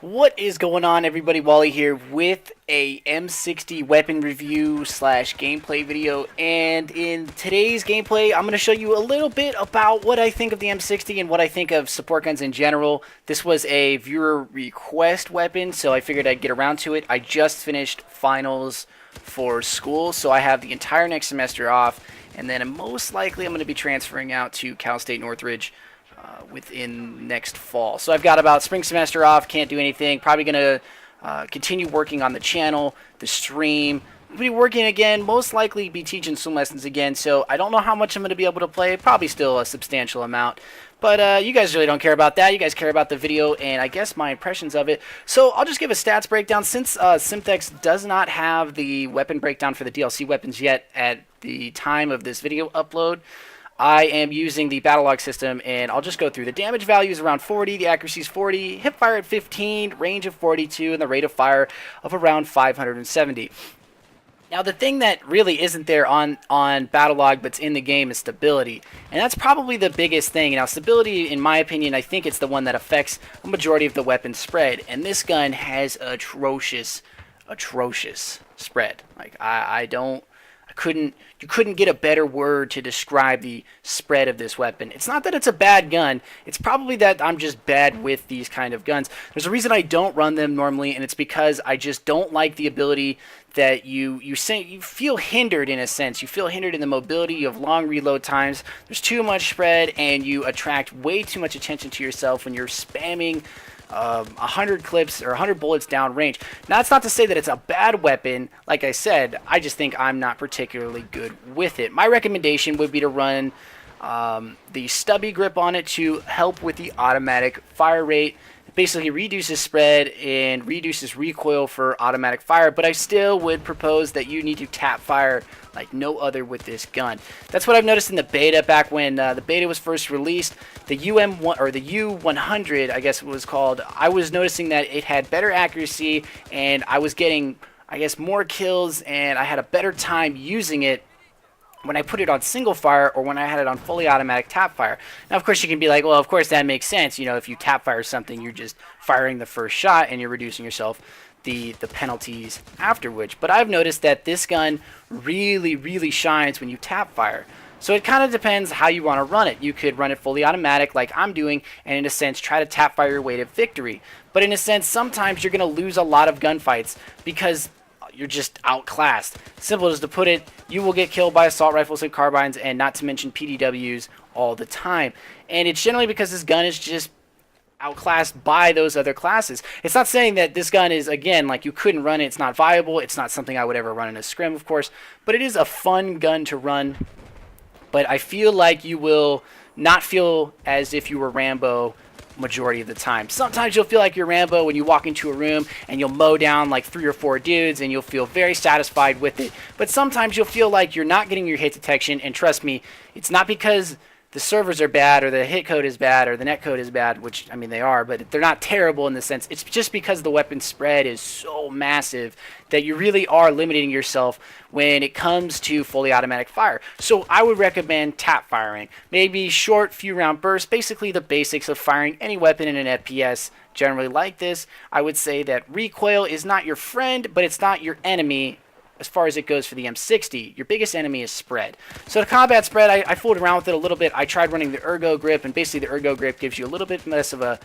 What is going on, everybody? Wally here with a M60 weapon review slash gameplay video, and in today's gameplay I'm going to show you a little bit about what I think of the M60 and what I think of support guns in general. This was a viewer request weapon, so I figured I'd get around to it. I just finished finals for school, so I have the entire next semester off, and then most likely I'm going to be transferring out to Cal State Northridge within next fall. So I've got about spring semester off, can't do anything. Probably going to continue working on the channel, the stream. I'll be working again, most likely be teaching swim lessons again, so I don't know how much I'm going to be able to play. Probably still a substantial amount. But you guys really don't care about that. You guys care about the video and I guess my impressions of it. So I'll just give a stats breakdown. Since Simtex does not have the weapon breakdown for the DLC weapons yet at the time of this video upload, I am using the battle log system, and I'll just go through. The damage value is around 40, the accuracy is 40, hip fire at 15, range of 42, and the rate of fire of around 570. Now, the thing that really isn't there on battle log but's in the game is stability, and that's probably the biggest thing. Now, stability, in my opinion, I think it's the one that affects a majority of the weapon spread, and this gun has atrocious spread. Like, you couldn't get a better word to describe the spread of this weapon. It's not that it's a bad gun, it's probably that I'm just bad with these kind of guns. There's a reason I don't run them normally, and it's because I just don't like the ability that you feel hindered in a sense. You feel hindered in the mobility, you have long reload times, there's too much spread, and you attract way too much attention to yourself when you're spamming 100 clips or 100 bullets down range. Now, that's not to say that it's a bad weapon. Like I said, I just think I'm not particularly good with it. My recommendation would be to run the stubby grip on it to help with the automatic fire rate. It basically reduces spread and reduces recoil for automatic fire, but I still would propose that you need to tap fire like no other with this gun. That's what I've noticed in the beta back when the beta was first released. The UM1 or the U100, I guess it was called. I was noticing that it had better accuracy and I was getting, I guess, more kills, and I had a better time using it when I put it on single fire or when I had it on fully automatic tap fire. Now, of course, you can be like, well, of course that makes sense. You know, if you tap fire something, you're just firing the first shot and you're reducing yourself the penalties afterwards. But I've noticed that this gun really shines when you tap fire. So it kind of depends how you want to run it. You could run it fully automatic like I'm doing, and in a sense try to tap fire your way to victory. But in a sense, sometimes you're going to lose a lot of gunfights because you're just outclassed. Simple as to put it, you will get killed by assault rifles and carbines, and not to mention PDWs all the time. And it's generally because this gun is just outclassed by those other classes. It's not saying that this gun is, again, like you couldn't run it, it's not viable, it's not something I would ever run in a scrim, of course, but it is a fun gun to run. But I feel like you will not feel as if you were Rambo majority of the time. Sometimes you'll feel like you're Rambo when you walk into a room and you'll mow down like 3 or 4 dudes and you'll feel very satisfied with it. But sometimes you'll feel like you're not getting your hit detection, and trust me, it's not because the servers are bad or the hit code is bad or the net code is bad, which, I mean, they are, but they're not terrible in the sense. It's just because the weapon spread is so massive that you really are limiting yourself when it comes to fully automatic fire. So I would recommend tap firing. Maybe short few round bursts, basically the basics of firing any weapon in an FPS generally like this. I would say that recoil is not your friend, but it's not your enemy as far as it goes for the M60. Your biggest enemy is spread. So the combat spread, I fooled around with it a little bit. I tried running the ergo grip, and basically the ergo grip gives you a little bit less of a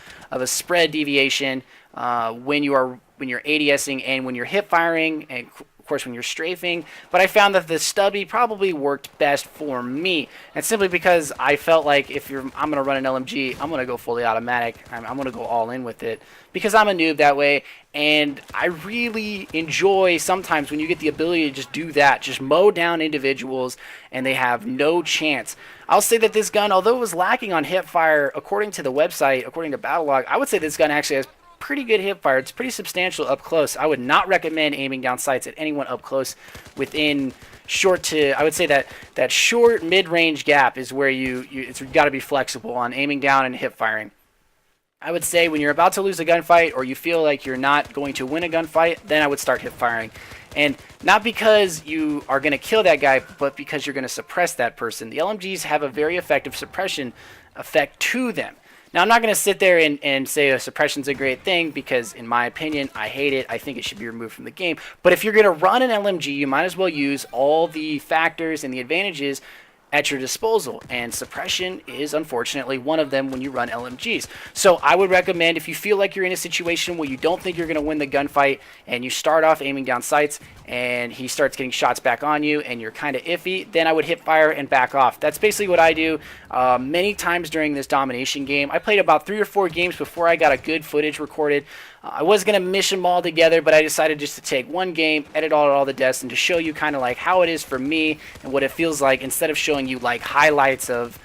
spread deviation when you're ADSing and when you're hip firing, and of course when you're strafing. But I found that the stubby probably worked best for me, and simply because I felt like I'm gonna run an LMG, I'm gonna go fully automatic. I'm gonna go all in with it because I'm a noob that way. And I really enjoy sometimes when you get the ability to just do that, just mow down individuals and they have no chance. I'll say that this gun, although it was lacking on hip fire, according to the website, according to Battlelog, I would say this gun actually has pretty good hip fire. It's pretty substantial up close. I would not recommend aiming down sights at anyone up close within short to, I would say that short mid-range gap is where it's got to be flexible on aiming down and hip firing. I would say when you're about to lose a gunfight or you feel like you're not going to win a gunfight, then I would start hip firing. And not because you are going to kill that guy, but because you're going to suppress that person. The LMGs have a very effective suppression effect to them. Now, I'm not going to sit there and say suppression's a great thing because, in my opinion, I hate it. I think it should be removed from the game. But if you're going to run an LMG, you might as well use all the factors and the advantages at your disposal, and suppression is unfortunately one of them when you run LMGs. So I would recommend, if you feel like you're in a situation where you don't think you're going to win the gunfight and you start off aiming down sights and he starts getting shots back on you and you're kind of iffy, then I would hip fire and back off. That's basically what I do many times during this domination game. I played about 3 or 4 games before I got a good footage recorded. I was going to mission them all together, but I decided just to take one game, edit all the deaths, and to show you kind of like how it is for me and what it feels like, instead of showing you like highlights of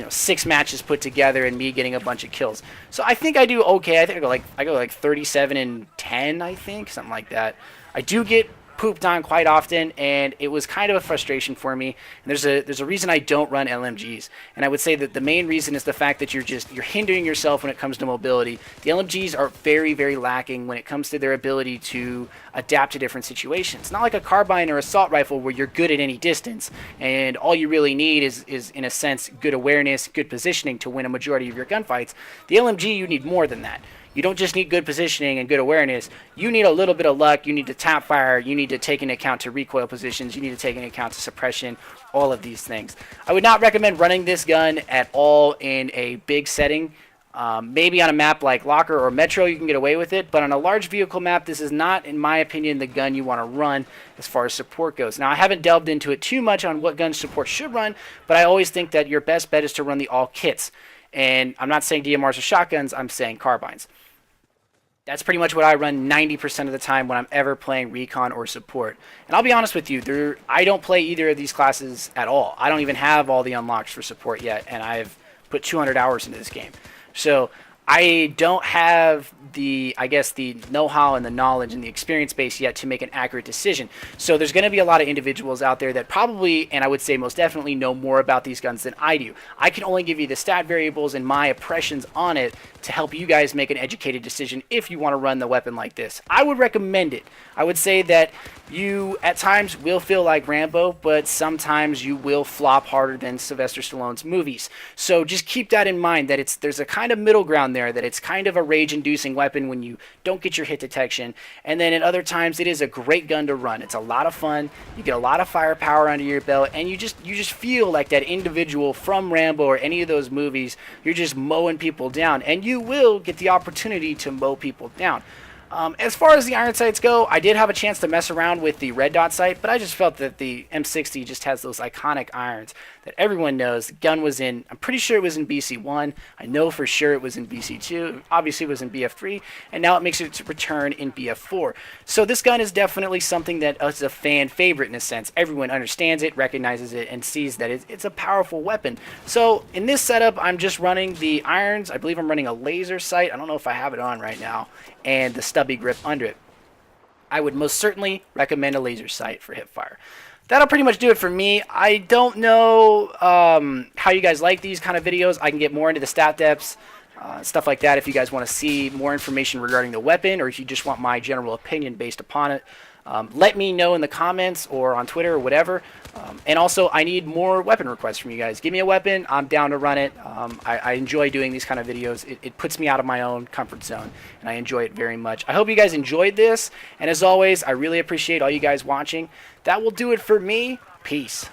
6 matches put together and me getting a bunch of kills. So I think I do okay. I think I go like 37 and 10, I think, something like that. I do get pooped on quite often, and it was kind of a frustration for me. And there's a reason I don't run LMGs, and I would say that the main reason is the fact that you're hindering yourself when it comes to mobility. The LMGs are very, very lacking when it comes to their ability to adapt to different situations. Not like a carbine or assault rifle where you're good at any distance, and all you really need is in a sense good awareness, good positioning to win a majority of your gunfights. The LMG, you need more than that. You don't just need good positioning and good awareness. You need a little bit of luck. You need to tap fire. You need to take into account to recoil positions. You need to take into account to suppression, all of these things. I would not recommend running this gun at all in a big setting. Maybe on a map like Locker or Metro you can get away with it, but on a large vehicle map, this is not, in my opinion, the gun you want to run as far as support goes. Now, I haven't delved into it too much on what gun support should run, but I always think that your best bet is to run the all kits. And I'm not saying DMRs or shotguns, I'm saying carbines. That's pretty much what I run 90% of the time when I'm ever playing recon or support. And I'll be honest with you, I don't play either of these classes at all. I don't even have all the unlocks for support yet, and I've put 200 hours into this game. So I don't have the know-how and the knowledge and the experience base yet to make an accurate decision. So there's going to be a lot of individuals out there that probably, and I would say most definitely, know more about these guns than I do. I can only give you the stat variables and my impressions on it to help you guys make an educated decision if you want to run the weapon like this. I would recommend it. I would say that you at times will feel like Rambo, but sometimes you will flop harder than Sylvester Stallone's movies. So just keep that in mind, that there's a kind of middle ground there, that it's kind of a rage-inducing weapon when you don't get your hit detection, and then at other times it is a great gun to run. It's a lot of fun. You get a lot of firepower under your belt, and you just feel like that individual from Rambo or any of those movies. You're just mowing people down, and you will get the opportunity to mow people down. As far as the iron sights go, I did have a chance to mess around with the red dot sight, but I just felt that the M60 just has those iconic irons that everyone knows. The gun was in, I'm pretty sure it was in BC1. I know for sure it was in BC2. Obviously it was in BF3, and now it makes its return in BF4. So this gun is definitely something that is a fan favorite in a sense. Everyone understands it, recognizes it, and sees that it's a powerful weapon. So in this setup, I'm just running the irons. I believe I'm running a laser sight. I don't know if I have it on right now, and the stubby grip under it. I would most certainly recommend a laser sight for hip fire. That'll pretty much do it for me. I don't know how you guys like these kind of videos. I can get more into the stat depths, stuff like that, if you guys want to see more information regarding the weapon, or if you just want my general opinion based upon it. Let me know in the comments or on Twitter or whatever. And also, I need more weapon requests from you guys. Give me a weapon. I'm down to run it. I enjoy doing these kind of videos. It puts me out of my own comfort zone, and I enjoy it very much. I hope you guys enjoyed this. And as always, I really appreciate all you guys watching. That will do it for me. Peace.